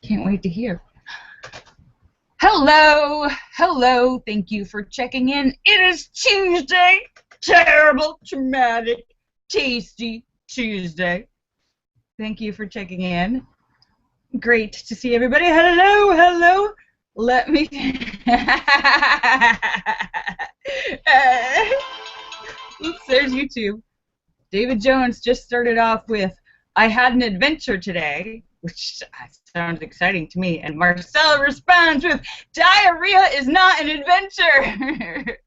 Can't wait to hear. Hello, hello. Thank you for checking in. It is Tuesday. Terrible, traumatic, tasty Tuesday. Thank you for checking in. Great to see everybody. Hello, hello. Let me. Oops, there's YouTube. David Jones just started off with, I had an adventure today, which sounds exciting to me. And Marcel responds with, diarrhea is not an adventure.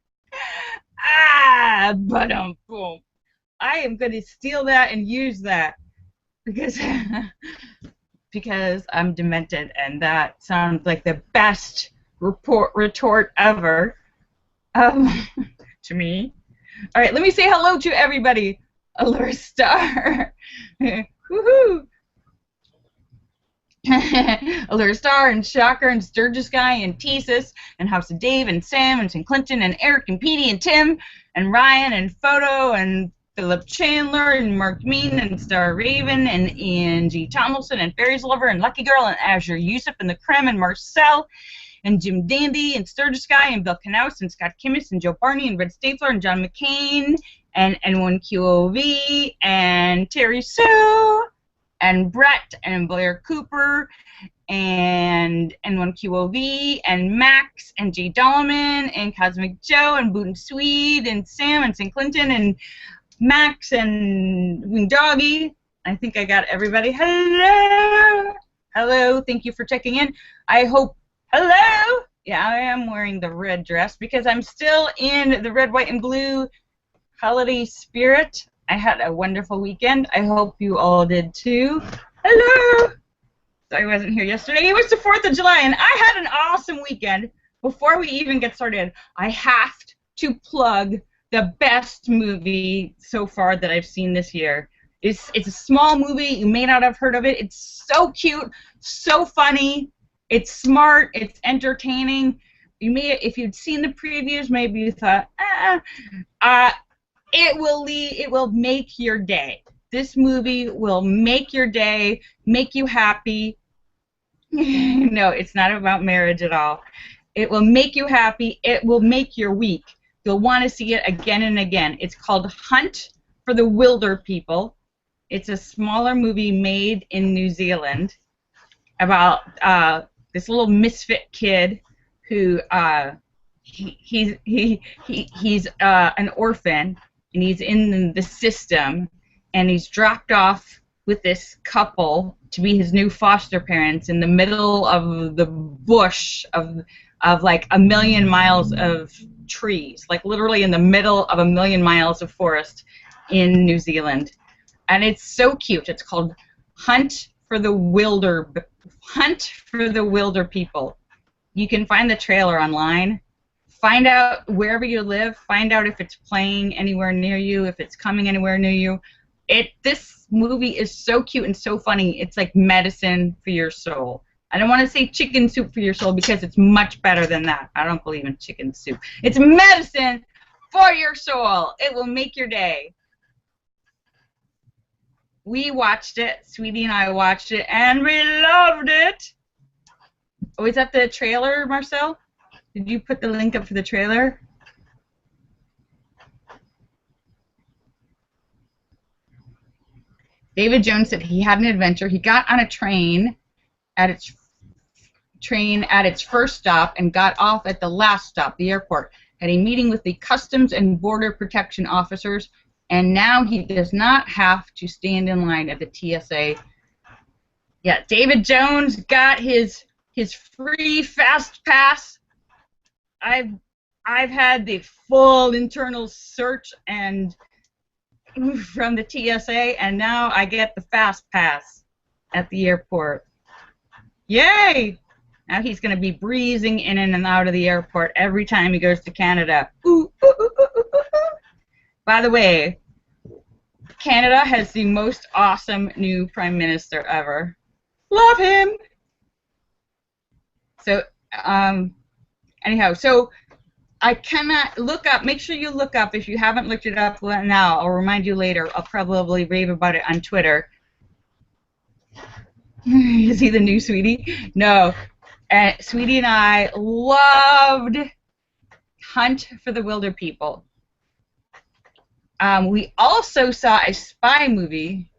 But I am going to steal that and use that because I'm demented, and that sounds like the best retort ever to me. All right, let me say hello to everybody. Allure Star. Woohoo! Allure Star and Shocker and Sturgis Guy and Thesis and House of Dave and Sam and St. Clinton and Eric and Petey and Tim and Ryan and Photo and Philip Chandler and Mark Mean and Star Raven and Angie Tomlinson and Fairies Lover and Lucky Girl and Azure Yusuf and the Creme and Marcel and Jim Dandy and Sturgis Guy and Bill Knaus and Scott Kimmis and Joe Barney and Red Stapler and John McCain and N1QOV and Terry Sue and Brett and Blair Cooper and N1QOV and Max and Jay Dolman and Cosmic Joe and Boot and Swede and Sam and St. Clinton and Max and Wing Doggy. I think I got everybody. Hello! Hello, thank you for checking in. I hope, hello! Yeah, I am wearing the red dress because I'm still in the red, white, and blue holiday spirit. I had a wonderful weekend. I hope you all did too. Hello! So I wasn't here yesterday. It was the 4th of July, and I had an awesome weekend. Before we even get started, I have to plug the best movie so far that I've seen this year. It's a small movie. You may not have heard of it. It's so cute, so funny. It's smart. It's entertaining. You may, if you'd seen the previews, maybe you thought, it will make your day. This movie will make your day, make you happy. No, it's not about marriage at all. It will make you happy. It will make your week. You'll want to see it again and again. It's called Hunt for the Wilder People. It's a smaller movie made in New Zealand about this little misfit kid who he's an orphan, and he's in the system, and he's dropped off with this couple to be his new foster parents in the middle of the bush of like 1,000,000 miles of trees, like literally in the middle of 1,000,000 miles of forest in New Zealand. And it's so cute. It's called Hunt for the Wilder People. You can find the trailer online. Find out wherever you live. Find out if it's playing anywhere near you, if it's coming anywhere near you. This movie is so cute and so funny. It's like medicine for your soul. I don't want to say chicken soup for your soul because it's much better than that. I don't believe in chicken soup. It's medicine for your soul. It will make your day. We watched it. Sweetie and I watched it, and we loved it. Oh, is that the trailer, Marcel? Did you put the link up for the trailer? David Jones said he had an adventure. He got on a train at its first stop and got off at the last stop, the airport. Had a meeting with the Customs and Border Protection officers, and now he does not have to stand in line at the TSA. Yeah, David Jones got his free fast pass. I've had the full internal search and from the TSA, and now I get the fast pass at the airport. Yay! Now he's going to be breezing in and out of the airport every time he goes to Canada. Ooh, ooh, ooh, ooh, ooh, ooh. By the way, Canada has the most awesome new Prime Minister ever. Love him! So, anyhow, so I cannot look up, make sure you look up, if you haven't looked it up now, I'll remind you later, I'll probably rave about it on Twitter. Is he the new Sweetie? No. Sweetie and I loved Hunt for the Wilder People. We also saw a spy movie.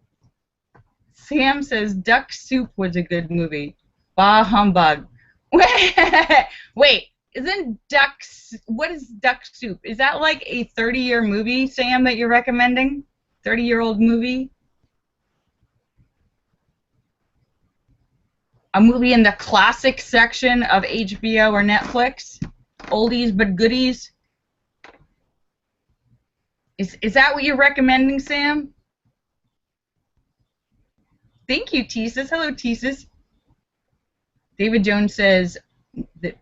Sam says Duck Soup was a good movie. Bah humbug. Wait, isn't what is Duck Soup? Is that like a 30-year movie, Sam, that you're recommending? 30-year-old movie? A movie in the classic section of HBO or Netflix? Oldies but goodies? Is that what you're recommending, Sam? Thank you, Tesis. Hello, Tesis. David Jones says that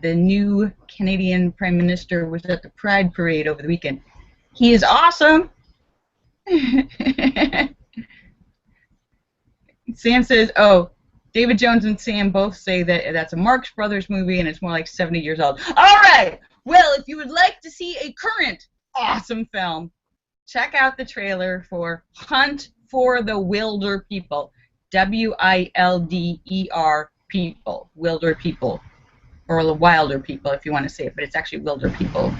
the new Canadian Prime Minister was at the Pride Parade over the weekend. He is awesome. Sam says, oh, David Jones and Sam both say that that's a Marx Brothers movie and it's more like 70 years old. All right. Well, if you would like to see a current awesome film, check out the trailer for Hunt for the Wilder People. Wilder people. Wilder people. Or the Wilder people, if you want to say it, but it's actually Wilder People.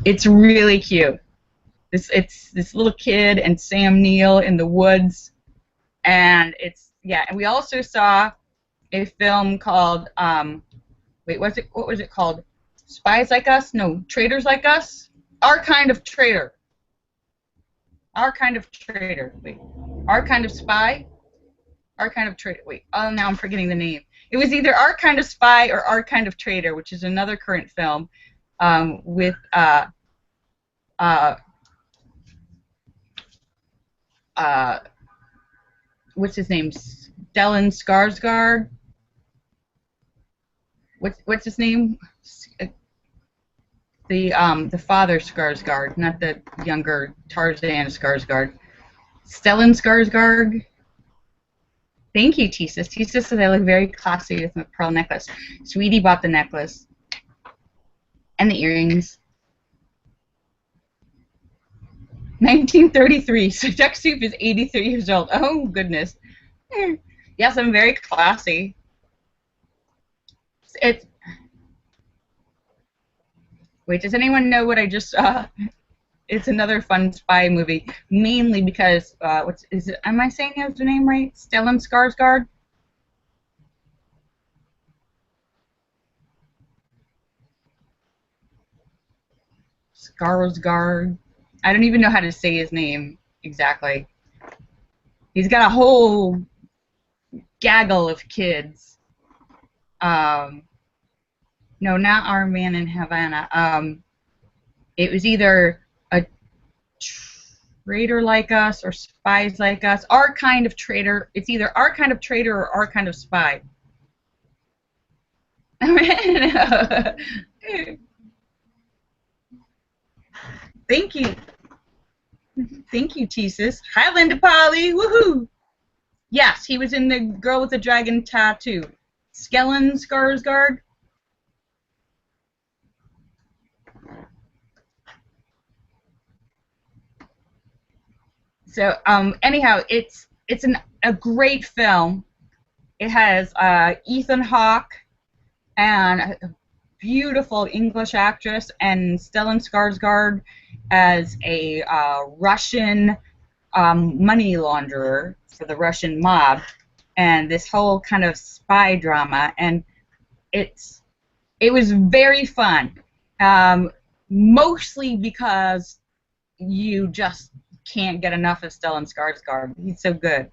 It's really cute. It's this little kid and Sam Neill in the woods. And and we also saw a film called what was it called? Spies Like Us? No, Traitors Like Us? Our Kind of Traitor. Our Kind of Traitor. Wait. Our Kind of Spy? Our Kind of Traitor. Wait. Oh, now I'm forgetting the name. It was either Our Kind of Spy or Our Kind of Traitor, which is another current film with what's his name? Stellan Skarsgård. What's his name? The father Skarsgård, not the younger Tarzan Skarsgård. Stellan Skarsgård. Thank you, Tesis. Tesis says I look very classy with my pearl necklace. Sweetie bought the necklace and the earrings. 1933. So Duck Soup is 83 years old. Oh goodness. Yes, I'm very classy. Wait, does anyone know what I just saw? It's another fun spy movie, mainly because am I saying his name right? Stellan Skarsgård? Skarsgård. I don't even know how to say his name exactly. He's got a whole gaggle of kids. No, not Our Man in Havana. It was either a Traitor Like Us or Spies Like Us. Our Kind of Traitor. It's either Our Kind of Traitor or Our Kind of Spy. Thank you. Thank you, Tesis. Hi, Linda Polly. Woohoo! Yes, he was in The Girl with the Dragon Tattoo. Stellan Skarsgård. So, anyhow, it's a great film. It has Ethan Hawke and a beautiful English actress and Stellan Skarsgård as a Russian money launderer for the Russian mob, and this whole kind of spy drama, and it was very fun, mostly because you just can't get enough of Stellan Skarsgård. He's so good.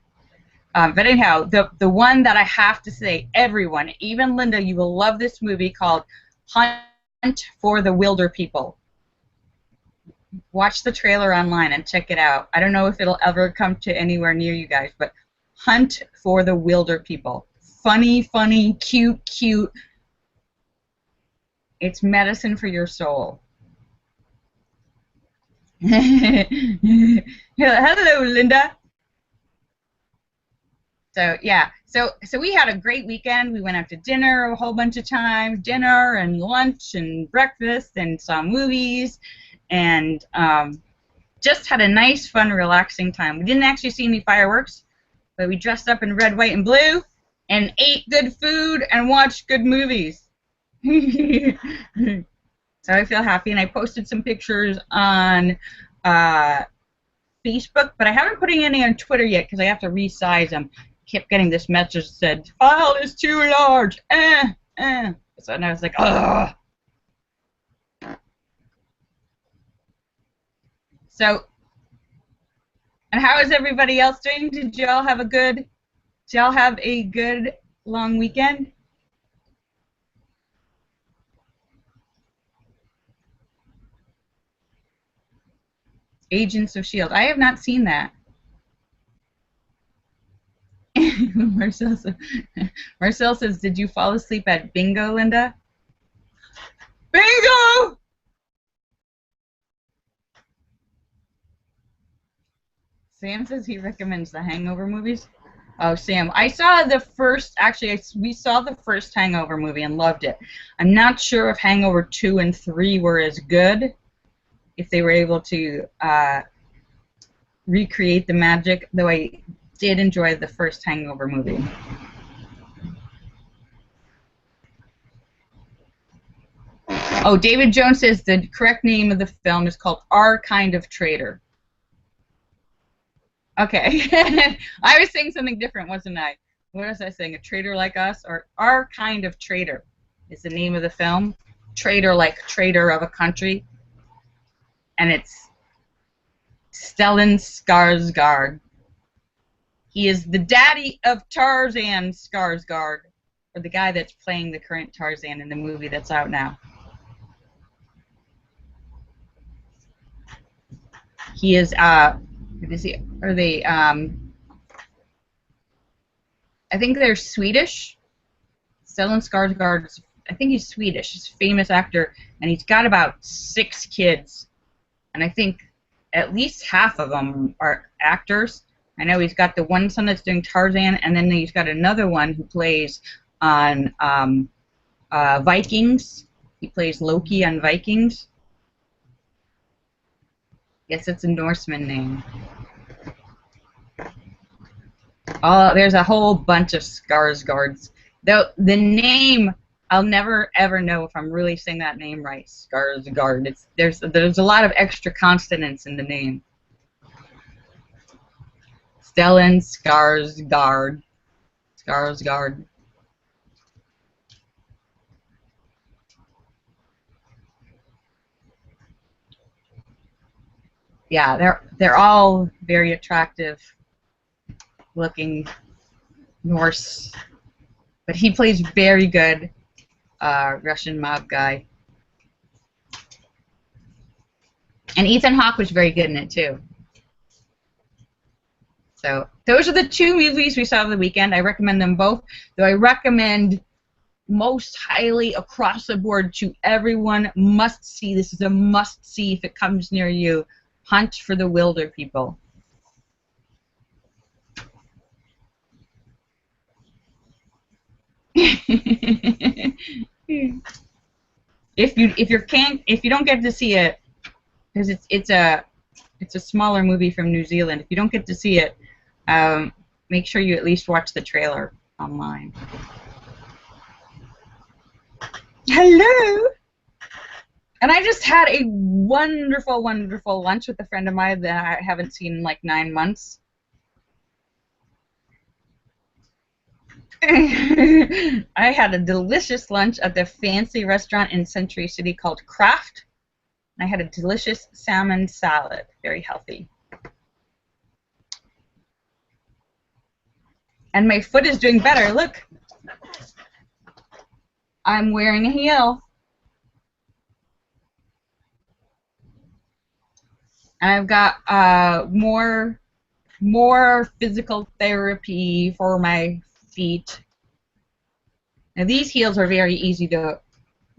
But anyhow, the one that I have to say, everyone, even Linda, you will love this movie called Hunt for the Wilder People. Watch the trailer online and check it out. I don't know if it'll ever come to anywhere near you guys, but Hunt for the Wilder People. Funny, funny, cute, cute. It's medicine for your soul. Hello, Linda. So yeah, so we had a great weekend. We went out to dinner a whole bunch of times, dinner and lunch and breakfast, and saw movies, and just had a nice, fun, relaxing time. We didn't actually see any fireworks, but we dressed up in red, white, and blue and ate good food and watched good movies. So I feel happy, and I posted some pictures on Facebook, but I haven't put any on Twitter yet because I have to resize them. I kept getting this message that said, file is too large. So and I was like, ugh. So, and how is everybody else doing? Did y'all have a good long weekend? Agents of S.H.I.E.L.D. I have not seen that. Marcel says, did you fall asleep at bingo, Linda? Bingo! Sam says he recommends the Hangover movies. Oh, Sam, I saw the first, actually, we saw the first Hangover movie and loved it. I'm not sure if Hangover 2 and 3 were as good, if they were able to recreate the magic, though I did enjoy the first Hangover movie. Oh, David Jones says the correct name of the film is called Our Kind of Traitor. Okay. I was saying something different, wasn't I? What was I saying? A traitor like us? Or Our Kind of Traitor is the name of the film. Traitor like traitor of a country. And it's Stellan Skarsgård. He is the daddy of Tarzan Skarsgård, or the guy that's playing the current Tarzan in the movie that's out now. He is, what is he, are they, I think they're Swedish. Stellan Skarsgård, I think he's Swedish. He's a famous actor, and he's got about 6 kids. And I think at least half of them are actors. I know he's got the one son that's doing Tarzan, and then he's got another one who plays on Vikings. He plays Loki on Vikings. Yes, it's a Norseman name. Oh, there's a whole bunch of Skarsgards. The name, I'll never ever know if I'm really saying that name right. Skarsgård. There's a lot of extra consonants in the name. Stellan Skarsgård. Skarsgård. Yeah, they're all very attractive looking Norse, but he plays very good Russian mob guy. And Ethan Hawke was very good in it too. So those are the 2 movies we saw over the weekend. I recommend them both, though I recommend most highly across the board to everyone, must see. This is a must see if it comes near you. Hunt for the Wilder People. If you don't get to see it, because it's a smaller movie from New Zealand. If you don't get to see it, make sure you at least watch the trailer online. Hello. And I just had a wonderful, wonderful lunch with a friend of mine that I haven't seen in like 9 months. I had a delicious lunch at the fancy restaurant in Century City called Kraft. I had a delicious salmon salad, very healthy. And my foot is doing better, look. I'm wearing a heel. I've got more physical therapy for my feet. Now these heels are very easy to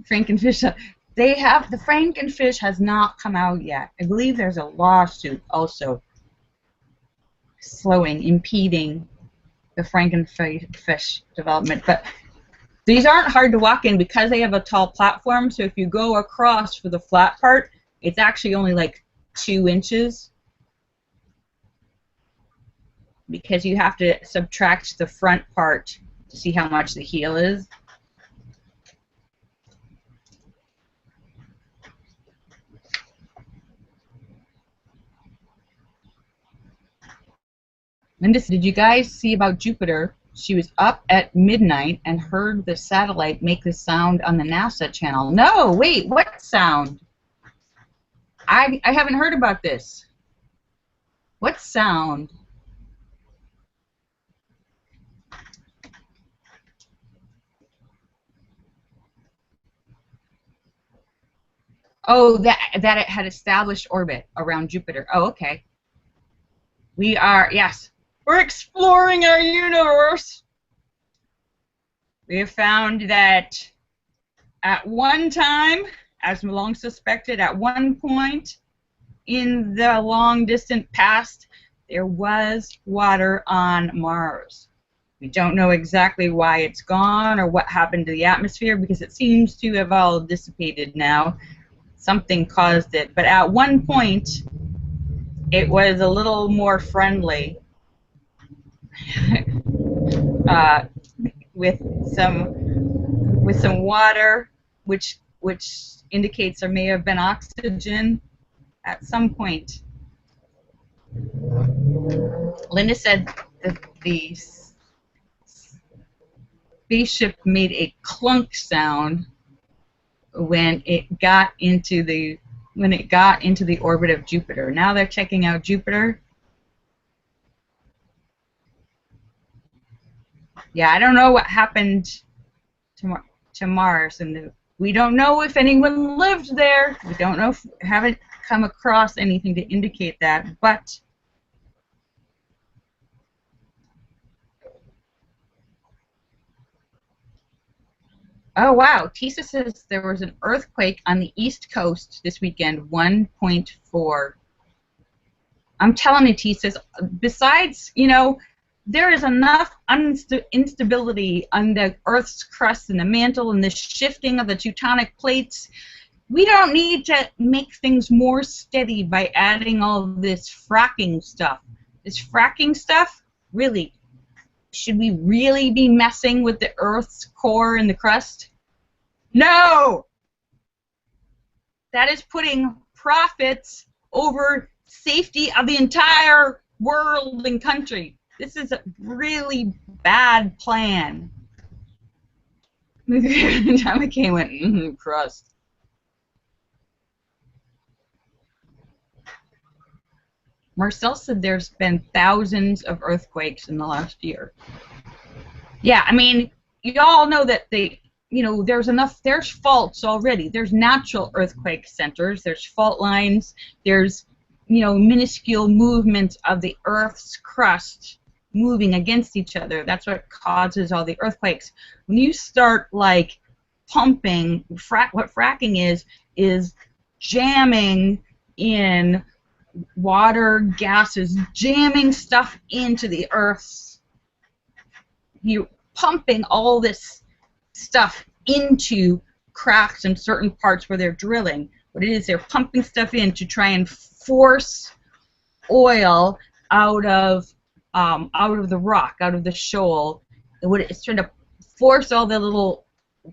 Frankenfish. The Frankenfish has not come out yet. I believe there's a lawsuit also impeding the Frankenfish development. But these aren't hard to walk in because they have a tall platform. So if you go across for the flat part, it's actually only like 2 inches. because you have to subtract the front part to see how much the heel is. Linda, did you guys see about Jupiter? She was up at midnight and heard the satellite make the sound on the NASA channel. No, wait, what sound? I haven't heard about this. What sound? Oh, that it had established orbit around Jupiter. Oh, okay. We are, yes, we're exploring our universe. We have found that at one time, as long suspected, at one point in the long distant past, there was water on Mars. We don't know exactly why it's gone or what happened to the atmosphere because it seems to have all dissipated now. Something caused it, but at one point it was a little more friendly with some water, which indicates there may have been oxygen at some point. Linda said that the spaceship made a clunk sound when it got into the orbit of Jupiter. Now they're checking out Jupiter. Yeah, I don't know what happened to Mars, and we don't know if anyone lived there. We don't know haven't come across anything to indicate that, but oh wow, Tisa says there was an earthquake on the East Coast this weekend, 1.4. I'm telling you, Tisa, besides, you know, there is enough instability on the Earth's crust and the mantle and the shifting of the tectonic plates. We don't need to make things more steady by adding all this fracking stuff. This fracking stuff, really, should we really be messing with the Earth's core and the crust? No! That is putting profits over safety of the entire world and country. This is a really bad plan. Tommy K went, crust. Marcel said there's been thousands of earthquakes in the last year. Yeah, I mean, you all know that there's faults already. There's natural earthquake centers, there's fault lines, there's, minuscule movements of the Earth's crust moving against each other. That's what causes all the earthquakes. When you start, like, pumping, what fracking is jamming in water, gases, jamming stuff into the Earth's. You're pumping all this stuff into cracks in certain parts where they're drilling. What it is, they're pumping stuff in to try and force oil out of the rock, out of the shoal. It's trying to force all the little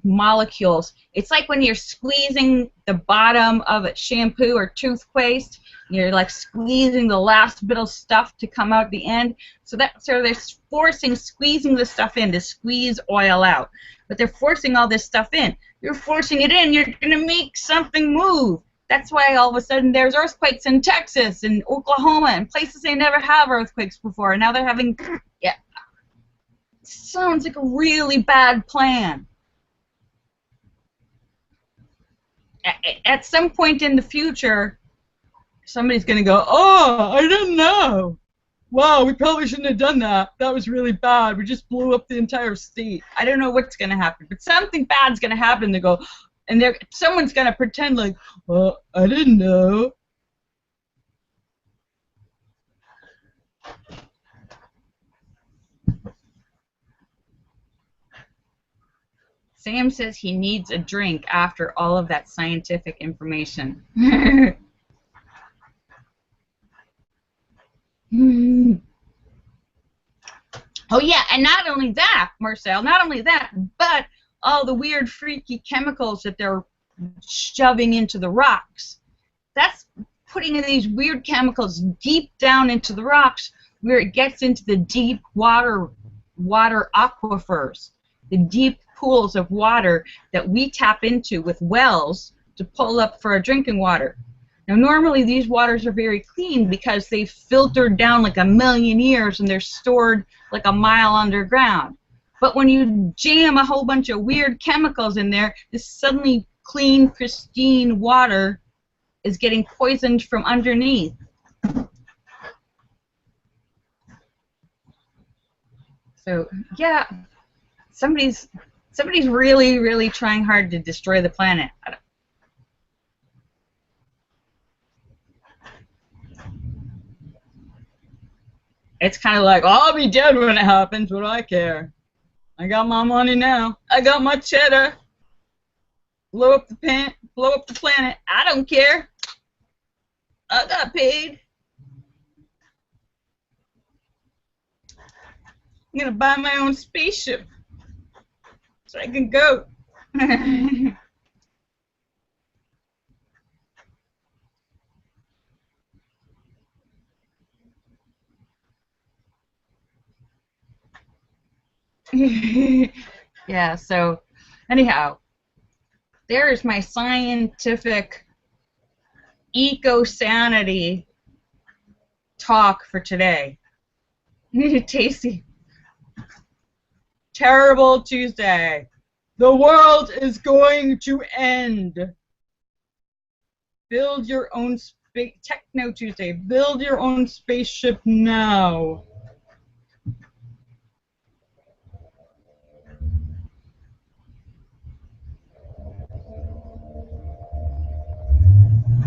molecules. It's like when you're squeezing the bottom of a shampoo or toothpaste. You're like squeezing the last bit of stuff to come out at the end. So they're squeezing the stuff in to squeeze oil out. But they're forcing all this stuff in. You're forcing it in, you're going to make something move. That's why all of a sudden there's earthquakes in Texas and Oklahoma and places they never have earthquakes before. And now they're having, yeah. Sounds like a really bad plan. At some point in the future, somebody's going to go, oh, I didn't know. Wow, we probably shouldn't have done that. That was really bad. We just blew up the entire state. I don't know what's going to happen, but something bad's going to happen. They go, and someone's going to pretend like, well, I didn't know. Sam says he needs a drink after all of that scientific information. And not only that, Marcel, not only that, but all the weird, freaky chemicals that they're shoving into the rocks. That's putting in these weird chemicals deep down into the rocks where it gets into the deep water aquifers, the deep pools of water that we tap into with wells to pull up for our drinking water. Now, normally these waters are very clean because they've filtered down like a million years and they're stored like a mile underground. But when you jam a whole bunch of weird chemicals in there, this suddenly clean, pristine water is getting poisoned from underneath. So, yeah, somebody's really, really trying hard to destroy the planet. It's kind of like, I'll be dead when it happens. What do I care? I got my money now. I got my cheddar. Blow up the planet. I don't care. I got paid. I'm gonna buy my own spaceship so I can go. Yeah, so anyhow, there is my scientific eco-sanity talk for today. Tasty. Terrible Tuesday. The world is going to end. Build your own Techno Tuesday. Build your own spaceship now.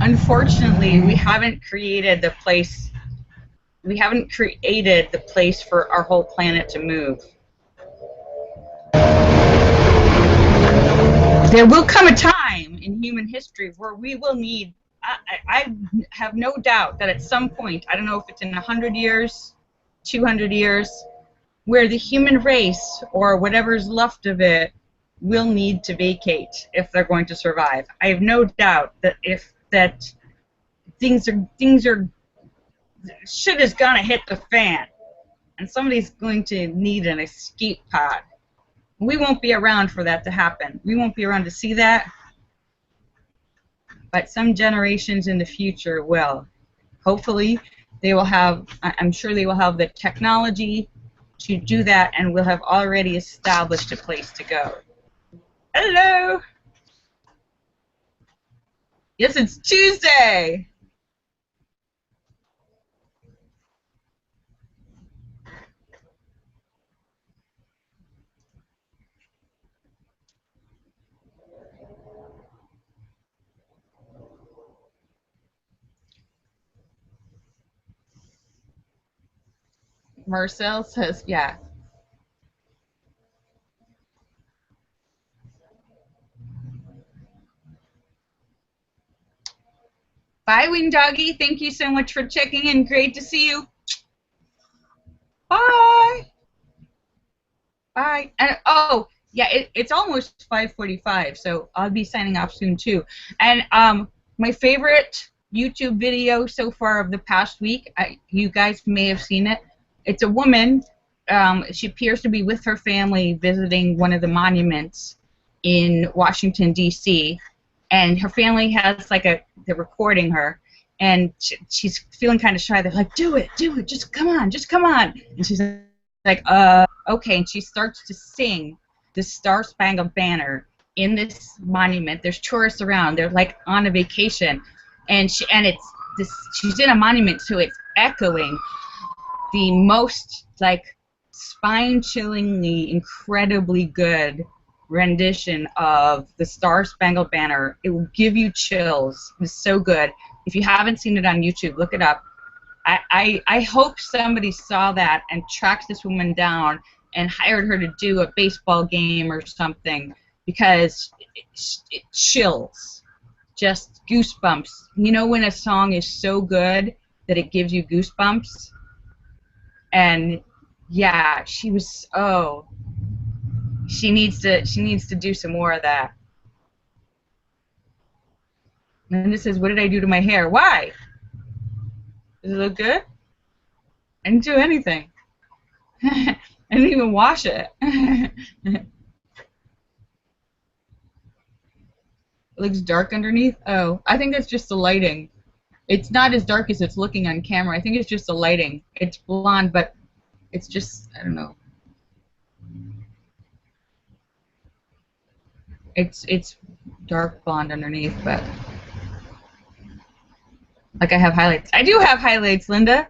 Unfortunately, we haven't created the place. We haven't created the place for our whole planet to move. There will come a time in human history where we will need. I have no doubt that at some point, I don't know if it's in 100 years, 200 years, where the human race or whatever's left of it will need to vacate if they're going to survive. I have no doubt that shit is gonna hit the fan, and somebody's going to need an escape pod. We won't be around for that to happen. We won't be around to see that, but some generations in the future will. Hopefully, they will have. I'm sure they will have the technology to do that, and will have already established a place to go. Hello. Yes, it's Tuesday. Marcel says, yeah. Bye, Wing Doggy. Thank you so much for checking in. Great to see you. Bye. Bye. And oh, yeah, it's almost 5:45, so I'll be signing off soon too. And my favorite YouTube video so far of the past week, you guys may have seen it. It's a woman. She appears to be with her family visiting one of the monuments in Washington, D.C., and her family has they're recording her, and she's feeling kind of shy. They're like, do it, just come on. And she's like, okay, and she starts to sing the StarSpangled Banner in this monument. There's tourists around. They're like on a vacation, and she's in a monument, so it's echoing the most spine-chillingly, incredibly good rendition of the StarSpangled Banner. It will give you chills. It's so good. If you haven't seen it on YouTube, look it up. I hope somebody saw that and tracked this woman down and hired her to do a baseball game or something, because it chills. Just goosebumps. You know when a song is so good that it gives you goosebumps? And Yeah, she was. Oh, she needs to. She needs to do some more of that. And this says, "What did I do to my hair? Why? Does it look good? I didn't do anything. I didn't even wash it." It looks dark underneath. Oh, I think that's just the lighting. It's not as dark as it's looking on camera. I think it's just the lighting. It's blonde, but it's just, I don't know. It's dark blonde underneath, but like I have highlights. I do have highlights, Linda.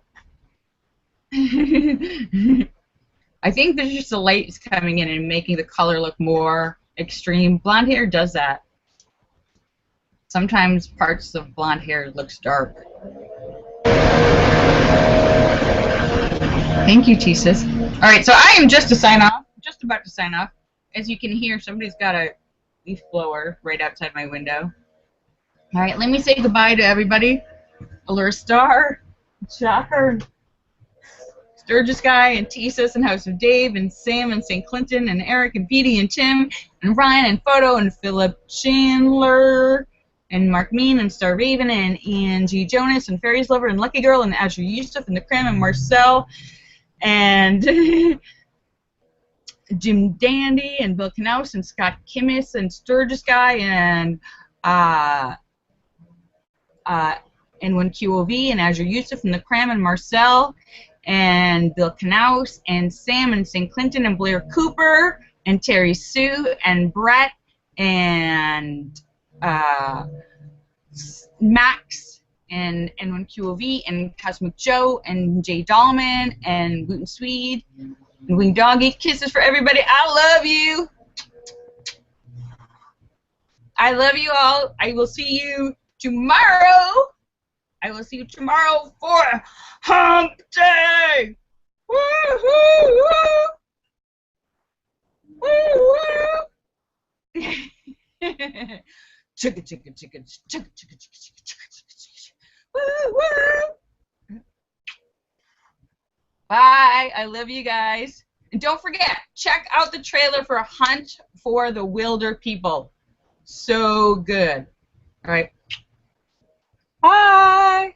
I think there's just the lights coming in and making the color look more extreme. Blonde hair does that. Sometimes parts of blonde hair looks dark. Thank you, Jesus. All right, so I am just just about to sign off. As you can hear, somebody's got a leaf blower right outside my window. All right, let me say goodbye to everybody. Allure Star, Shocker, Sturgis Guy, and Tesis, and House of Dave, and Sam, and St. Clinton, and Eric, and Petey, and Tim, and Ryan, and Photo, and Philip Chandler, and Mark Mean, and Star Raven, and Angie Jonas, and Fairies Lover, and Lucky Girl, and Azure Yusuf, and the Cram, and Marcel, and Jim Dandy, and Bill Knaus, and Scott Kimmis, and Sturgis Guy, and N1QOV, and Azure Yusuf, and the Cram, and Marcel, and Bill Knaus, and Sam, and St. Clinton, and Blair Cooper, and Terry Sue, and Brett, and Max, and N1QOV, and Cosmic Joe, and Jay Dahlman, and Gluten Swede, and Wing Doggy. Kisses for everybody. I love you. I love you all. I will see you tomorrow. I will see you tomorrow for Hump Day. Woo-hoo-hoo. Woo-hoo. Chicka, chicka, chicka, chicka, chicka, chicka, chicka, chicka. Woo-woo. Bye. I love you guys. And don't forget, check out the trailer for Hunt for the Wilder People. So good. All right. Bye.